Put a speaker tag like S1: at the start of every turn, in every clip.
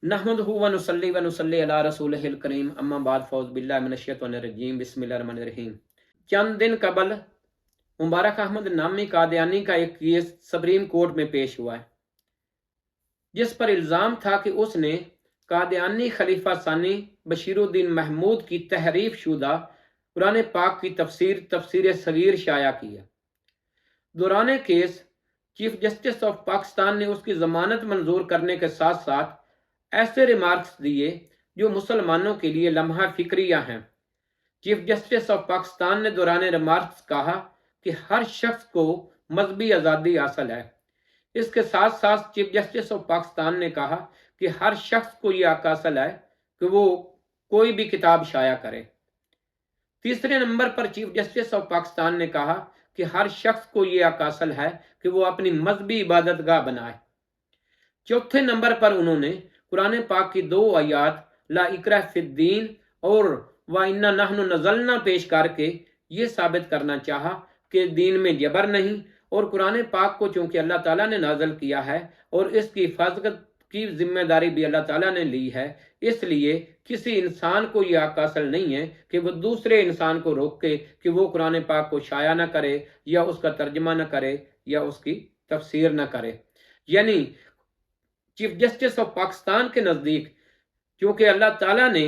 S1: नहमदुहु व नुसल्ली अला रसूलिहिल करीम अम्मा बाद फौज बिल्लाहि मिनश शैतानिर रजीम बिस्मिल्लाहिर रहमानिर रहीम। चंद दिन कबल मुबारक अहमद नामी कादियानी का एक केस सुप्रीम कोर्ट में पेश हुआ है, जिस पर इल्ज़ाम था कि उसने कादियानी खलीफा सानी बशीरुद्दीन महमूद की तहरीफ शुदा कुरान पाक की तफसीर सगीर शाया की है। दौरान case chief justice of Pakistan ने उसकी जमानत मंजूर करने के साथ साथ ऐसे रिमार्क्स दिए जो मुसलमानों के लिए लम्हा फिक्रिया हैं। चीफ जस्टिस ऑफ पाकिस्तान ने दौरान रिमार्क्स कहा कि हर शख्स को मजहबी आज़ादी हासिल है। इसके साथ साथ चीफ जस्टिस ऑफ पाकिस्तान ने कहा कि हर शख्स को यह हक हासिल है कि वो कोई भी किताब शाया करे। तीसरे नंबर पर चीफ जस्टिस ऑफ पाकिस्तान ने कहा कि हर शख्स को यह हक हासिल है कि वो अपनी मजहबी इबादतगाह बनाए। चौथे नंबर पर उन्होंने कुरान पाक की 2 आयात ला इकराह फिद्दीन और व इन्ना नहनु नज़लना पेश करके ये साबित करना चाहा कि दीन में जबर नहीं, और कुरान पाक को चूंकि अल्लाह ताला ने नाजल किया है और इसकी हिफाजत की जिम्मेदारी भी अल्लाह ताला ने ली है, इसलिए किसी इंसान को यह हक हासिल नहीं है कि वो दूसरे इंसान को रोके कि वो कुरान पाक को शाया न करे या उसका तर्जमा न करे या उसकी तफसीर न करे। यानी चीफ जस्टिस ऑफ पाकिस्तान के नज़दीक क्योंकि अल्लाह ताला ने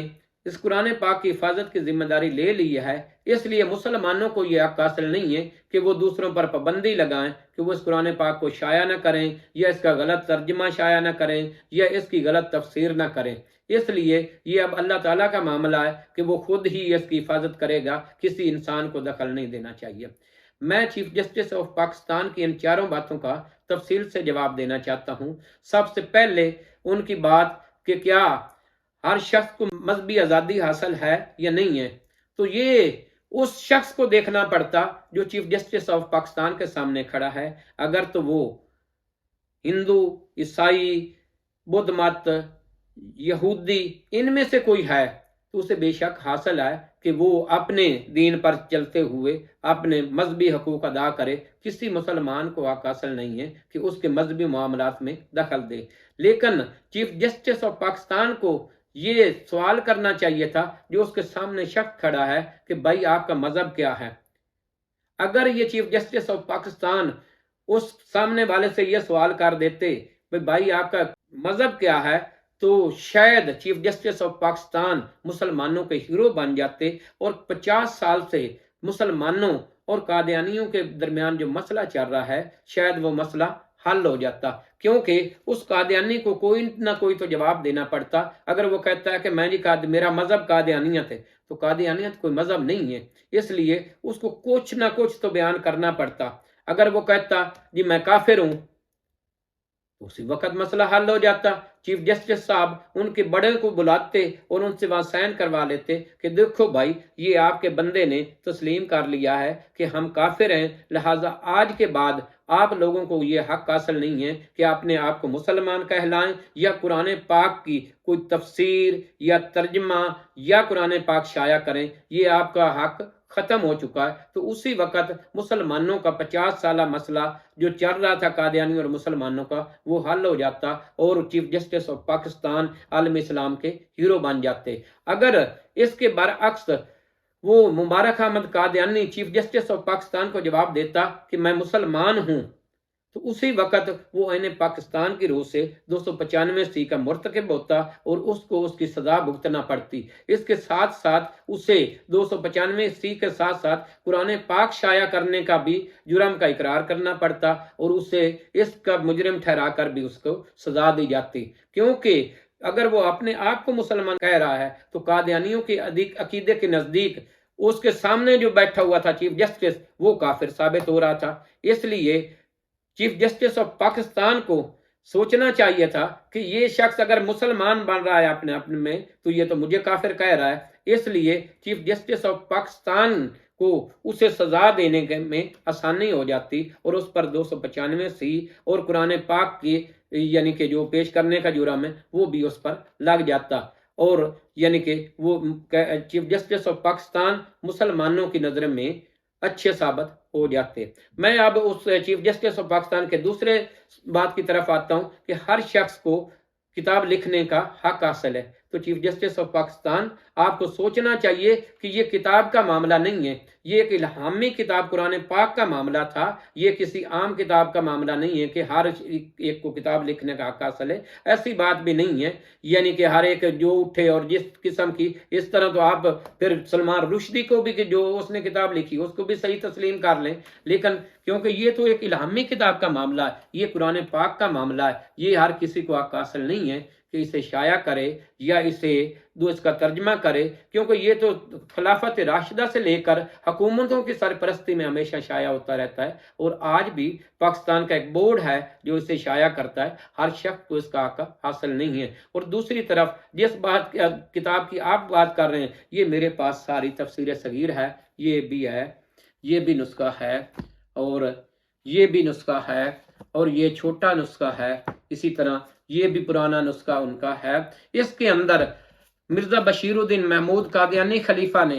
S1: इस कुरान पाक की हिफाजत की जिम्मेदारी ले ली है, इसलिए मुसलमानों को यह हक हासिल नहीं है कि वो दूसरों पर पाबंदी लगाएं कि वो इस कुरान पाक को शाया न करें या इसका गलत तर्जमा शाया न करें या इसकी गलत तफसीर न करें। इसलिए ये अब अल्लाह ताला का मामला है कि वो खुद ही इसकी हिफाजत करेगा, किसी इंसान को दखल नहीं देना चाहिए। मैं चीफ जस्टिस ऑफ पाकिस्तान की इन चारों बातों का तफसील से जवाब देना चाहता हूँ। सबसे पहले उनकी बात कि क्या हर शख्स को मजहबी आज़ादी हासिल है या नहीं है, तो ये उस शख्स को देखना पड़ता जो चीफ जस्टिस ऑफ पाकिस्तान के सामने खड़ा है। अगर तो वो हिंदू, ईसाई, बुद्ध मत, यहूदी इनमें से कोई है तो उसे बेशक हासिल है कि वो अपने दीन पर चलते हुए अपने मजहबी हकूक अदा करे। किसी मुसलमान को हक हासिल नहीं है कि उसके मजहबी मामलात में दखल दे। लेकिन चीफ जस्टिस ऑफ पाकिस्तान को ये सवाल करना चाहिए था जो उसके सामने शख्स खड़ा है कि भाई आपका मजहब क्या है। अगर ये चीफ जस्टिस ऑफ पाकिस्तान उस सामने वाले से ये सवाल कर देते भाई आपका मजहब क्या है, तो शायद चीफ जस्टिस ऑफ पाकिस्तान मुसलमानों के हीरो बन जाते और 50 साल से मुसलमानों और कादियानियों के दरमियान जो मसला चल रहा है शायद वो मसला हल हो जाता, क्योंकि उस कादियानी को कोई ना कोई तो जवाब देना पड़ता। अगर वो कहता है कि मैं जी मेरा मजहब कादियानियत है, तो कादियानियत कोई मजहब नहीं है, इसलिए उसको कुछ ना कुछ तो बयान करना पड़ता। अगर वो कहता जी मैं काफिर हूं, उसी वक्त मसला हल हो जाता। चीफ जस्टिस साहब उनके बड़े को बुलाते और उनसे वहां साइन करवा लेते कि देखो भाई ये आपके बंदे ने तस्लीम कर लिया है कि हम काफिर हैं, लिहाजा आज के बाद आप लोगों को ये हक हासिल नहीं है कि अपने आप को मुसलमान कहलाएं या कुरान पाक की कोई तफसीर या तर्जमा या कुरान पाक शाया करें, ये आपका हक खत्म हो चुका है। तो उसी वक्त मुसलमानों का 50 साल मसला जो चल रहा था कादियानी और मुसलमानों का, वो हल हो जाता और चीफ जस्टिस ऑफ पाकिस्तान आलम इस्लाम के हीरो बन जाते। अगर इसके बरअक्स वो Mubarak Ahmad Qadiani chief justice of Pakistan को जवाब देता कि मैं मुसलमान हूं, तो उसी वक्त वो आईन पाकिस्तान की रूह से 295C का मुर्तकिब होता और उसको उसकी सजा भुगतना पड़ती। इसके साथ साथ उसे 295C के साथ साथ कुरान पाक शाया करने का भी जुर्म का इकरार करना पड़ता और उसे इसका मुजरिम ठहरा कर भी उसको सजा दी जाती। क्योंकि अगर वो अपने आप को मुसलमान कह रहा है तो कादियानियों के अकीदे के नजदीक उसके सामने जो बैठा हुआ था चीफ जस्टिस, वो काफिर साबित हो रहा था। इसलिए चीफ जस्टिस ऑफ पाकिस्तान को सोचना चाहिए था कि ये शख्स अगर मुसलमान बन रहा है अपने अपने में, तो ये तो मुझे काफिर कह रहा है। इसलिए चीफ जस्टिस ऑफ पाकिस्तान को उसे सजा देने में आसानी हो जाती और उस पर 295C और कुरान पाक की यानी कि जो पेश करने का जुर्म है वो भी उस पर लग जाता और यानी कि वो चीफ जस्टिस ऑफ पाकिस्तान मुसलमानों की नजर में अच्छे साबित हो जाते। मैं अब उस चीफ जस्टिस ऑफ पाकिस्तान के दूसरे बात की तरफ आता हूं कि हर शख्स को किताब लिखने का हक हासिल है। तो चीफ जस्टिस ऑफ पाकिस्तान, आपको सोचना चाहिए कि ये किताब का मामला नहीं है, ये एक इल्हामी किताब कुरान पाक का मामला था, ये किसी आम किताब का मामला नहीं है कि हर एक को किताब लिखने का हक हासिल है। ऐसी बात भी नहीं है, यानी कि हर एक जो उठे और जिस किस्म की, इस तरह तो आप फिर सलमान रुश्दी को भी कि जो उसने किताब लिखी उसको भी सही तस्लीम कर लें, लेकिन क्योंकि ये तो एक इल्हामी किताब का मामला है, ये कुरान पाक का मामला है, ये हर किसी को हक हासिल नहीं है कि इसे शाया करे या इसे इसका तर्जमा करे, क्योंकि ये तो खिलाफत राशिदा से लेकर हुकूमतों की सरपरस्ती में हमेशा शाया होता रहता है, और आज भी पाकिस्तान का एक बोर्ड है जो इसे शाया करता है, हर शख्स को इसका हक हासिल नहीं है। और दूसरी तरफ जिस बात किताब की आप बात कर रहे हैं, ये मेरे पास सारी तफसीर सगीर है, ये भी है, ये भी नुस्खा है, और ये भी नुस्खा है, और ये छोटा नुस्खा है, इसी तरह ये भी पुराना नुस्खा उनका है। इसके अंदर मिर्जा बशीरुद्दीन महमूद कादियानी खलीफा ने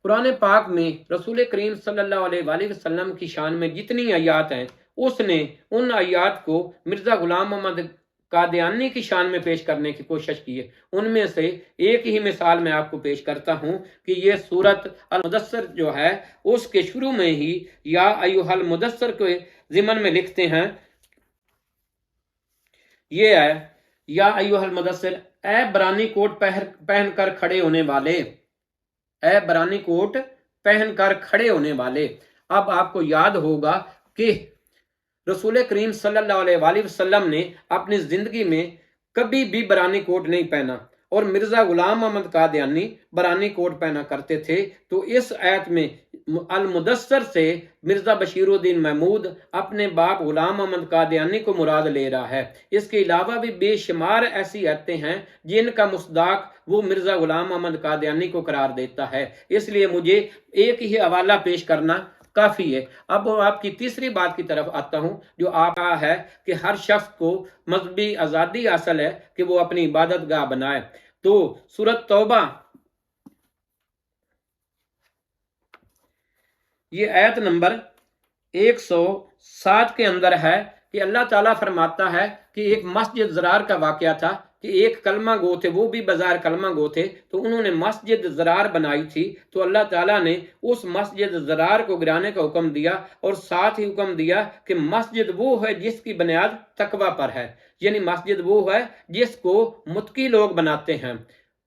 S1: कुरान पाक में रसूल करीम सल्लल्लाहु अलैहि वसल्लम की शान में जितनी आयात हैं, उसने उन आयात को मिर्जा गुलाम मोहम्मद कादियानी की शान में पेश करने की कोशिश की है। उनमें से एक ही मिसाल मैं आपको पेश करता हूं कि ये सूरत अल मुदस्सर जो है, उसके शुरू में ही या अय्युहल मुदस्सर के ज़िमन में लिखते हैं, ये है या अय्युहल मुदस्सिर, ए बरानी कोट पहनकर खड़े होने वाले, ए बरानी कोट पहनकर खड़े होने वाले। अब आपको याद होगा कि रसूल करीम सल्लल्लाहु अलैहि वसल्लम ने अपनी जिंदगी में कभी भी बरानी कोट नहीं पहना, और मिर्जा गुलाम मोहम्मद कादियानी बरानी कोट पहना करते थे। तो इस आयत में अल मुदस्सर से मिर्जा बशीरुद्दीन महमूद अपने बाप गुलाम मोहम्मद कादियानी को मुराद ले रहा है। इसके अलावा भी बेशुमार ऐसी आयतें हैं जिनका मुस्दाक वो मिर्जा गुलाम मोहम्मद कादियानी को करार देता है, इसलिए मुझे एक ही हवाला पेश करना काफी है। अब आपकी तीसरी बात की तरफ आता हूं, जो आपका है कि हर शख्स को मजहबी आजादी हासिल है कि वो अपनी इबादत गाह बनाए। तो सूरत तौबा, ये आयत नंबर 107 के अंदर है कि अल्लाह ताला फरमाता है कि एक मस्जिद ज़रार का वाकया था कि एक कलमा गो थे, वो भी बाजार कलमा गो थे, तो उन्होंने मस्जिद ज़रार बनाई थी। तो अल्लाह ताला ने उस मस्जिद ज़रार को गिराने का हुक्म दिया, और साथ ही हुक्म दिया कि मस्जिद वो है जिसकी बुनियाद तकवा पर है, यानी मस्जिद वो है जिसको मुत्की लोग बनाते हैं।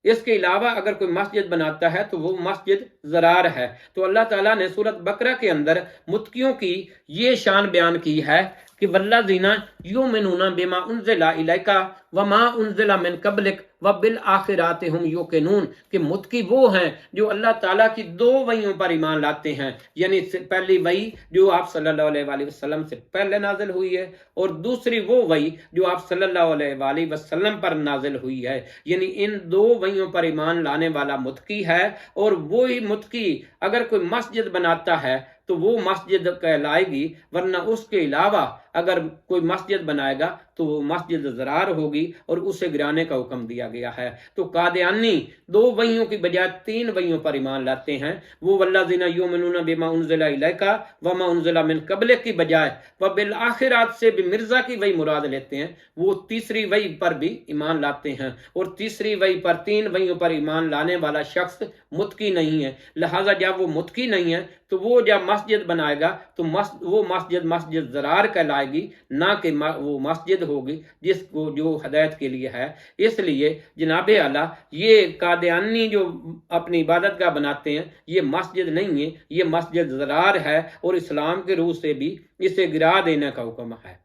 S1: इसके अलावा अगर कोई मस्जिद बनाता है तो वो मस्जिद ज़रार है। तो अल्लाह ताला ने सूरत बकरा के अंदर मुत्कियों की ये शान बयान की है कि वल्लज़ीना युमिनूना बिमा उन्ज़िला इलैका वमा उन्ज़िला मिन क़ब्लिक व बिल आखिराति हुम युक़िनून, कि मुत्की वो हैं जो अल्लाह ताला की दो वहियों पर ईमान लाते हैं, यानी पहली वही जो आप सल्लल्लाहु अलैहि वसल्लम से पहले नाजिल हुई है, और दूसरी वो वही जो आप सल्लल्लाहु अलैहि वसल्लम पर नाजिल हुई है, यानी इन दो वहियों पर ईमान लाने वाला मुत्की है। और वो ही मुत्की अगर कोई मस्जिद बनाता है तो वो मस्जिद कहलाएगी, वरना उसके अलावा अगर कोई मस्जिद बनाएगा तो वो मस्जिद ज़रार होगी, और उसे गिराने का हुक्म दिया गया है। तो कादियानी दो वहियों की बजाय तीन वहियों पर ईमान लाते हैं। वो वल्लज़ीना युमिनूना बिमा उन्ज़िला इलैका वमा उन्ज़िला मिन क़ब्लिक की बजाय व बिल आखिरात से भी मिर्जा की वही मुराद लेते हैं, वो तीसरी वही पर भी ईमान लाते हैं, और तीसरी वही पर तीन वहियों पर ईमान लाने वाला शख्स मुत्की नहीं है। लिहाजा जब वो मुत्की नहीं है तो वो जब मस्जिद बनाएगा तो वो मस्जिद ज़रार कहलाएगी, ना कि वो मस्जिद होगी जिसको जो हदायत के लिए है। इसलिए जनाब आला ये कादियानी जो अपनी इबादत का बनाते हैं, ये मस्जिद नहीं है, ये मस्जिद ज़रार है, और इस्लाम के रूह से भी इसे गिरा देने का हुक्म है।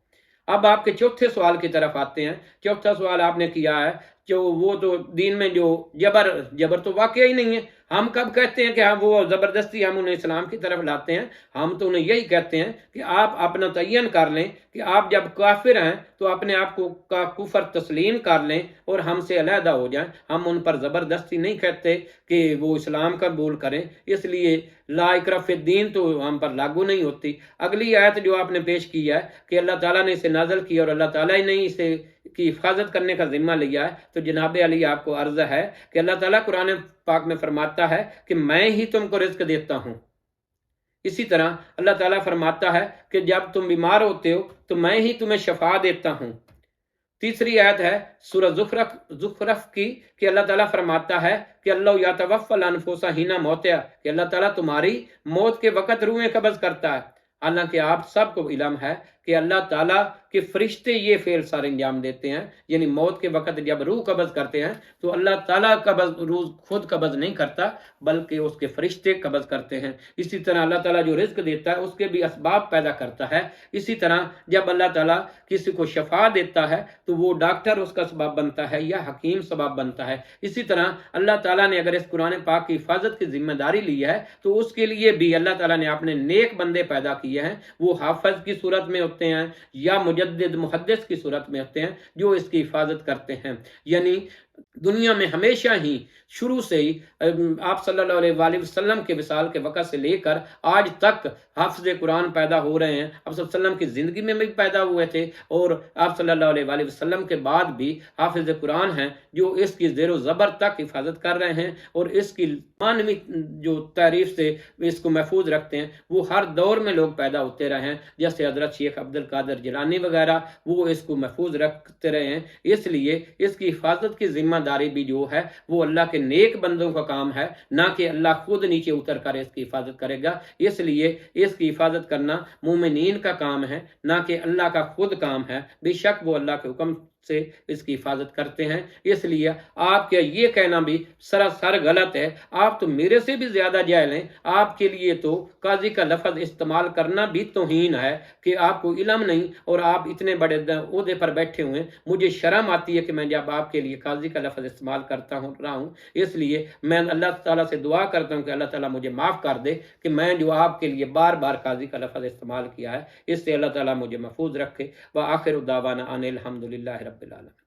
S1: अब आपके चौथे सवाल की तरफ आते हैं। चौथा सवाल आपने किया है जो वो तो दीन में जो जबर तो वाकई ही नहीं है। हम कब कहते हैं कि हम वो ज़बरदस्ती हम उन्हें इस्लाम की तरफ लाते हैं? हम तो उन्हें यही कहते हैं कि आप अपना तयन कर लें कि आप जब काफिर हैं तो अपने आप को का कुफर तस्लीम कर लें और हमसे अलहदा हो जाएं। हम उन पर ज़बरदस्ती नहीं कहते कि वो इस्लाम कबूल करें, इसलिए ला इकराह फिद्दीन तो हम पर लागू नहीं होती। अगली आयत जो आपने पेश की है कि अल्लाह ताला ने इसे नाज़िल किया और अल्लाह ताला ही नहीं इसे की हिफाजत करने का जिम्मा लिया है, तो जनाब अली आपको अर्ज है कि अल्लाह ताला कुरान पाक में फरमाता है कि मैं ही तुमको रिज़्क देता हूँ। इसी तरह अल्लाह ताला फरमाता है कि जब तुम बीमार होते हो तो मैं ही तुम्हें शफा देता हूँ। तीसरी आयत है सूरह ज़ुखरफ की कि अल्लाह ताला फरमाता है कि अल्लाह यतवफ़्फ़ल अनफुसा हिना मौतिहा, कि अल्लाह ताला तुम्हारी मौत के वक़्त रूहें कब्ज़ करता है। हालांकि आप सबको इल्म है कि अल्लाह ताला के फरिश्ते ये फेल सारे अंजाम देते हैं, यानी मौत के वक़्त जब रूह कब्ज़ करते हैं तो अल्लाह ताला रूह खुद कब्ज़ नहीं करता बल्कि उसके फरिश्ते कब्ज़ करते हैं। इसी तरह अल्लाह ताला जो रिज़्क देता है उसके भी असबाब पैदा करता है। इसी तरह जब अल्लाह ताला किसी को शफा देता है तो वो डॉक्टर उसका सबब बनता है या हकीम सबब बनता है। इसी तरह अल्लाह ताला ने अगर इस कुरान पाक की हिफाजत की जिम्मेदारी ली है तो उसके लिए भी अल्लाह ताला ने अपने नेक बंदे पैदा किए हैं, वो हाफिज की सूरत में होते हैं या मुजद्दिद मुहद्दिस की सूरत में होते हैं जो इसकी हिफाजत करते हैं। यानी दुनिया में हमेशा ही शुरू से ही आप सल्लल्लाहु अलैहि वसल्लम के विसाल के वक़्त से लेकर आज तक हाफ़िज़ कुरान पैदा हो रहे हैं। आप सल्लल्लाहु अलैहि वसल्लम की ज़िंदगी में भी पैदा हुए थे और आप सल्लल्लाहु अलैहि वसल्लम के बाद भी हाफ़िज़ कुरान हैं जो इसकी ज़ेर ज़बर तक हिफाजत कर रहे हैं और इसकी मानवी जो तारीफ से इसको महफूज रखते हैं। वो हर दौर में लोग पैदा होते रहे हैं, जैसे हज़रत शेख अब्दुल कादिर जिलानी वगैरह वो इसको महफूज रखते रहे हैं। इसलिए इसकी हिफाजत की जिम्मेदारी भी जो है वो अल्लाह के नेक बंदों का काम है, ना कि अल्लाह खुद नीचे उतर कर इसकी हिफाजत करेगा। इसलिए इसकी हिफाजत करना मोमिनीन का काम है, ना कि अल्लाह का खुद काम है। बेशक वो अल्लाह के हुक्म से इसकी हिफाजत करते हैं। इसलिए आपके ये कहना भी सरासर गलत है। आप तो मेरे से भी ज्यादा जाहिल हैं। आपके लिए तो काजी का लफ्ज इस्तेमाल करना भी तौहीन है कि आपको इल्म नहीं और आप इतने बड़े ओहदे पर बैठे हुए। मुझे शर्म आती है कि मैं जब आपके लिए काजी का लफ्ज इस्तेमाल करता रहा हूँ। इसलिए मैं अल्लाह ताला से दुआ करता हूँ कि अल्लाह ताला मुझे माफ़ कर दे कि मैं जो आपके लिए बार बार काजी का लफ्ज इस्तेमाल किया है, इससे अल्लाह ताला मुझे महफूज रखे। व आखिर दावाना अनिल हम्दुलिल्लाहि रब्बिल आलमीन।